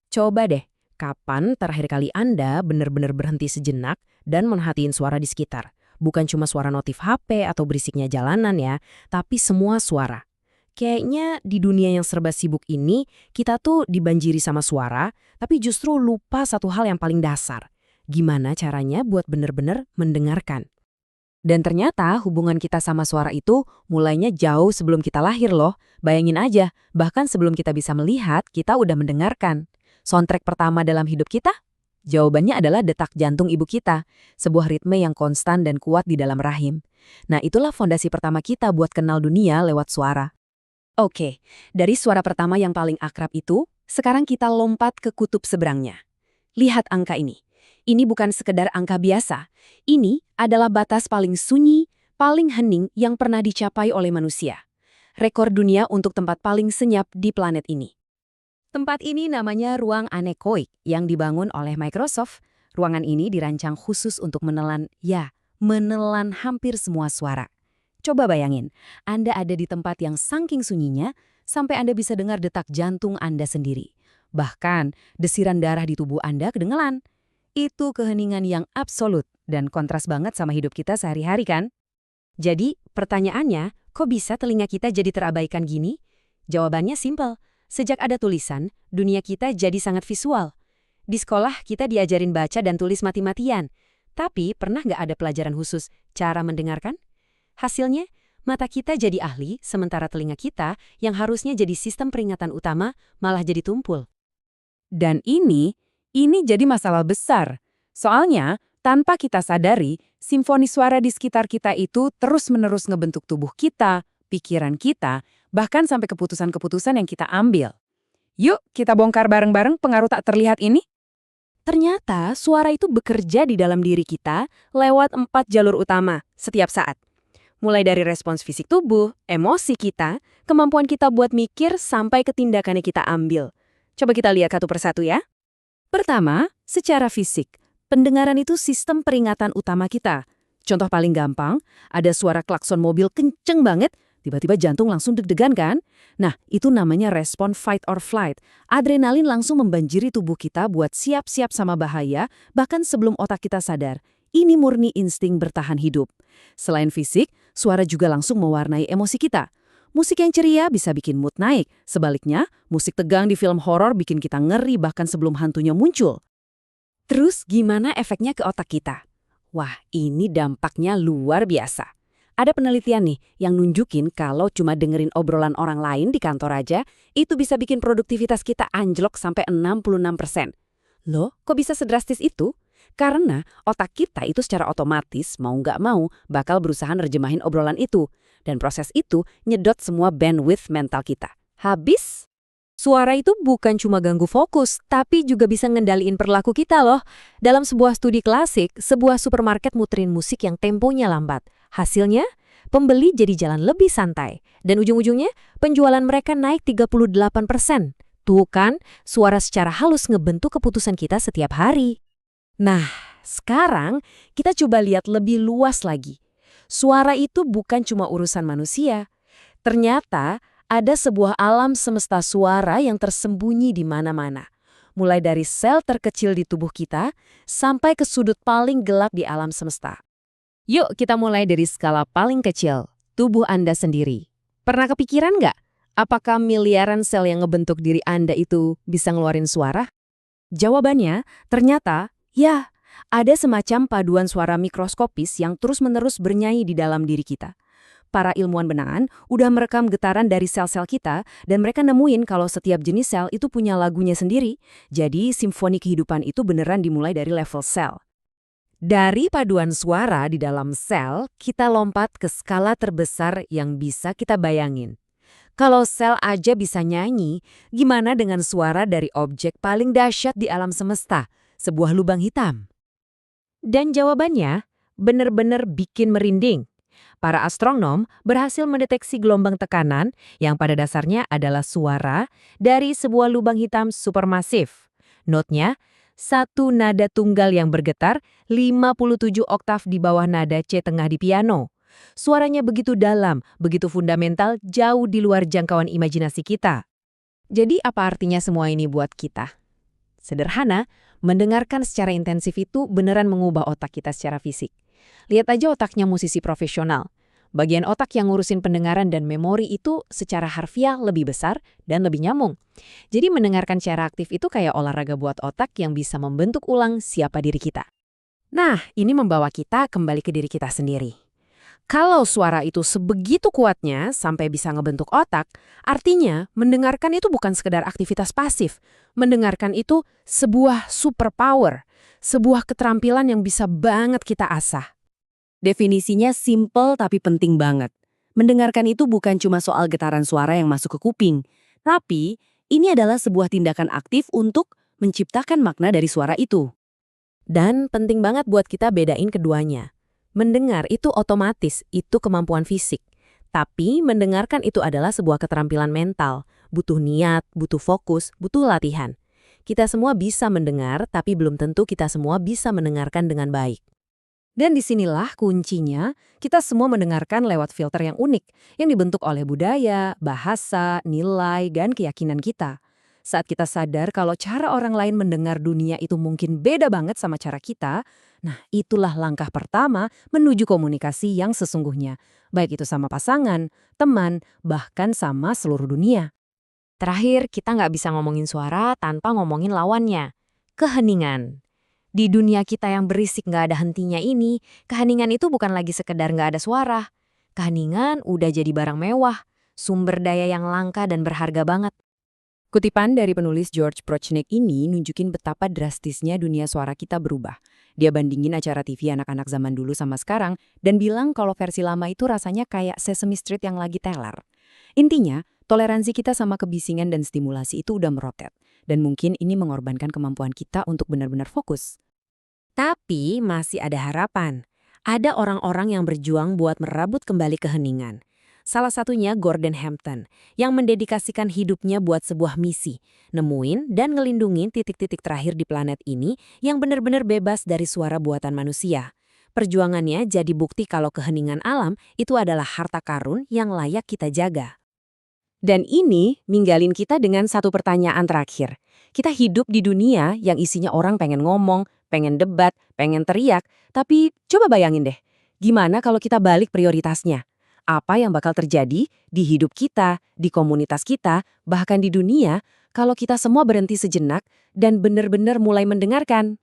Coba deh, kapan terakhir kali Anda benar-benar berhenti sejenak dan merhatiin suara di sekitar? Bukan cuma suara notif HP atau berisiknya jalanan ya, tapi semua suara. Kayaknya di dunia yang serba sibuk ini, kita tuh dibanjiri sama suara, tapi justru lupa satu hal yang paling dasar. Gimana caranya buat benar-benar mendengarkan? Dan ternyata hubungan kita sama suara itu mulainya jauh sebelum kita lahir loh. Bayangin aja, bahkan sebelum kita bisa melihat, kita udah mendengarkan. Soundtrack pertama dalam hidup kita? Jawabannya adalah detak jantung ibu kita, sebuah ritme yang konstan dan kuat di dalam rahim. Nah, itulah fondasi pertama kita buat kenal dunia lewat suara. Oke, dari suara pertama yang paling akrab itu, sekarang kita lompat ke kutub seberangnya. Lihat angka ini. Ini bukan sekedar angka biasa. Ini adalah batas paling sunyi, paling hening yang pernah dicapai oleh manusia. Rekor dunia untuk tempat paling senyap di planet ini. Tempat ini namanya Ruang Anekoik yang dibangun oleh Microsoft. Ruangan ini dirancang khusus untuk menelan hampir semua suara. Coba bayangin, Anda ada di tempat yang saking sunyinya, sampai Anda bisa dengar detak jantung Anda sendiri. Bahkan, desiran darah di tubuh Anda kedengeran. Itu keheningan yang absolut dan kontras banget sama hidup kita sehari-hari kan? Jadi, pertanyaannya, kok bisa telinga kita jadi terabaikan gini? Jawabannya simpel. Sejak ada tulisan, dunia kita jadi sangat visual. Di sekolah, kita diajarin baca dan tulis mati-matian. Tapi, pernah nggak ada pelajaran khusus cara mendengarkan? Hasilnya, mata kita jadi ahli, sementara telinga kita yang harusnya jadi sistem peringatan utama malah jadi tumpul. Dan ini jadi masalah besar. Soalnya, tanpa kita sadari, simfoni suara di sekitar kita itu terus-menerus ngebentuk tubuh kita, pikiran kita, bahkan sampai keputusan-keputusan yang kita ambil. Yuk, kita bongkar bareng-bareng pengaruh tak terlihat ini. Ternyata, suara itu bekerja di dalam diri kita lewat 4 jalur utama setiap saat. Mulai dari respons fisik tubuh, emosi kita, kemampuan kita buat mikir, sampai ke tindakannya kita ambil. Coba kita lihat satu persatu ya. Pertama, secara fisik. Pendengaran itu sistem peringatan utama kita. Contoh paling gampang, ada suara klakson mobil kenceng banget, tiba-tiba jantung langsung deg-degan kan? Nah, itu namanya respon fight or flight. Adrenalin langsung membanjiri tubuh kita buat siap-siap sama bahaya, bahkan sebelum otak kita sadar. Ini murni insting bertahan hidup. Selain fisik, suara juga langsung mewarnai emosi kita. Musik yang ceria bisa bikin mood naik. Sebaliknya, musik tegang di film horor bikin kita ngeri bahkan sebelum hantunya muncul. Terus gimana efeknya ke otak kita? Wah, ini dampaknya luar biasa. Ada penelitian nih yang nunjukin kalau cuma dengerin obrolan orang lain di kantor aja, itu bisa bikin produktivitas kita anjlok sampai 66%. Loh, kok bisa sedrastis itu? Karena otak kita itu secara otomatis, mau nggak mau, bakal berusaha nerjemahin obrolan itu. Dan proses itu nyedot semua bandwidth mental kita. Habis, suara itu bukan cuma ganggu fokus, tapi juga bisa ngendaliin perilaku kita loh. Dalam sebuah studi klasik, sebuah supermarket muterin musik yang temponya lambat. Hasilnya, pembeli jadi jalan lebih santai. Dan ujung-ujungnya, penjualan mereka naik 38%. Tuh kan, suara secara halus ngebentuk keputusan kita setiap hari. Nah, sekarang kita coba lihat lebih luas lagi. Suara itu bukan cuma urusan manusia. Ternyata ada sebuah alam semesta suara yang tersembunyi di mana-mana. Mulai dari sel terkecil di tubuh kita sampai ke sudut paling gelap di alam semesta. Yuk kita mulai dari skala paling kecil, tubuh Anda sendiri. Pernah kepikiran nggak? Apakah miliaran sel yang ngebentuk diri Anda itu bisa ngeluarin suara? Jawabannya, ternyata, ya, ada semacam paduan suara mikroskopis yang terus-menerus bernyanyi di dalam diri kita. Para ilmuwan benangan udah merekam getaran dari sel-sel kita dan mereka nemuin kalau setiap jenis sel itu punya lagunya sendiri. Jadi simfoni kehidupan itu beneran dimulai dari level sel. Dari paduan suara di dalam sel, kita lompat ke skala terbesar yang bisa kita bayangin. Kalau sel aja bisa nyanyi, gimana dengan suara dari objek paling dahsyat di alam semesta, sebuah lubang hitam? Dan jawabannya benar-benar bikin merinding. Para astronom berhasil mendeteksi gelombang tekanan yang pada dasarnya adalah suara dari sebuah lubang hitam supermasif. Notnya, satu nada tunggal yang bergetar 57 oktav di bawah nada C tengah di piano. Suaranya begitu dalam, begitu fundamental, jauh di luar jangkauan imajinasi kita. Jadi apa artinya semua ini buat kita? Sederhana, mendengarkan secara intensif itu beneran mengubah otak kita secara fisik. Lihat aja otaknya musisi profesional. Bagian otak yang ngurusin pendengaran dan memori itu secara harfiah lebih besar dan lebih nyambung. Jadi mendengarkan secara aktif itu kayak olahraga buat otak yang bisa membentuk ulang siapa diri kita. Nah, ini membawa kita kembali ke diri kita sendiri. Kalau suara itu sebegitu kuatnya sampai bisa ngebentuk otak, artinya mendengarkan itu bukan sekedar aktivitas pasif. Mendengarkan itu sebuah superpower, sebuah keterampilan yang bisa banget kita asah. Definisinya simple tapi penting banget. Mendengarkan itu bukan cuma soal getaran suara yang masuk ke kuping, tapi ini adalah sebuah tindakan aktif untuk menciptakan makna dari suara itu. Dan penting banget buat kita bedain keduanya. Mendengar itu otomatis, itu kemampuan fisik. Tapi mendengarkan itu adalah sebuah keterampilan mental. Butuh niat, butuh fokus, butuh latihan. Kita semua bisa mendengar, tapi belum tentu kita semua bisa mendengarkan dengan baik. Dan disinilah kuncinya, kita semua mendengarkan lewat filter yang unik, yang dibentuk oleh budaya, bahasa, nilai, dan keyakinan kita. Saat kita sadar kalau cara orang lain mendengar dunia itu mungkin beda banget sama cara kita, nah itulah langkah pertama menuju komunikasi yang sesungguhnya. Baik itu sama pasangan, teman, bahkan sama seluruh dunia. Terakhir, kita nggak bisa ngomongin suara tanpa ngomongin lawannya. Keheningan. Di dunia kita yang berisik nggak ada hentinya ini, keheningan itu bukan lagi sekedar nggak ada suara. Keheningan udah jadi barang mewah, sumber daya yang langka dan berharga banget. Kutipan dari penulis George Prochnick ini nunjukin betapa drastisnya dunia suara kita berubah. Dia bandingin acara TV anak-anak zaman dulu sama sekarang dan bilang kalau versi lama itu rasanya kayak Sesame Street yang lagi teler. Intinya, toleransi kita sama kebisingan dan stimulasi itu udah merotet. Dan mungkin ini mengorbankan kemampuan kita untuk benar-benar fokus. Tapi masih ada harapan. Ada orang-orang yang berjuang buat merabut kembali keheningan. Salah satunya Gordon Hampton, yang mendedikasikan hidupnya buat sebuah misi, nemuin dan ngelindungin titik-titik terakhir di planet ini yang benar-benar bebas dari suara buatan manusia. Perjuangannya jadi bukti kalau keheningan alam itu adalah harta karun yang layak kita jaga. Dan ini ninggalin kita dengan satu pertanyaan terakhir. Kita hidup di dunia yang isinya orang pengen ngomong, pengen debat, pengen teriak, tapi coba bayangin deh, gimana kalau kita balik prioritasnya? Apa yang bakal terjadi di hidup kita, di komunitas kita, bahkan di dunia, kalau kita semua berhenti sejenak dan benar-benar mulai mendengarkan?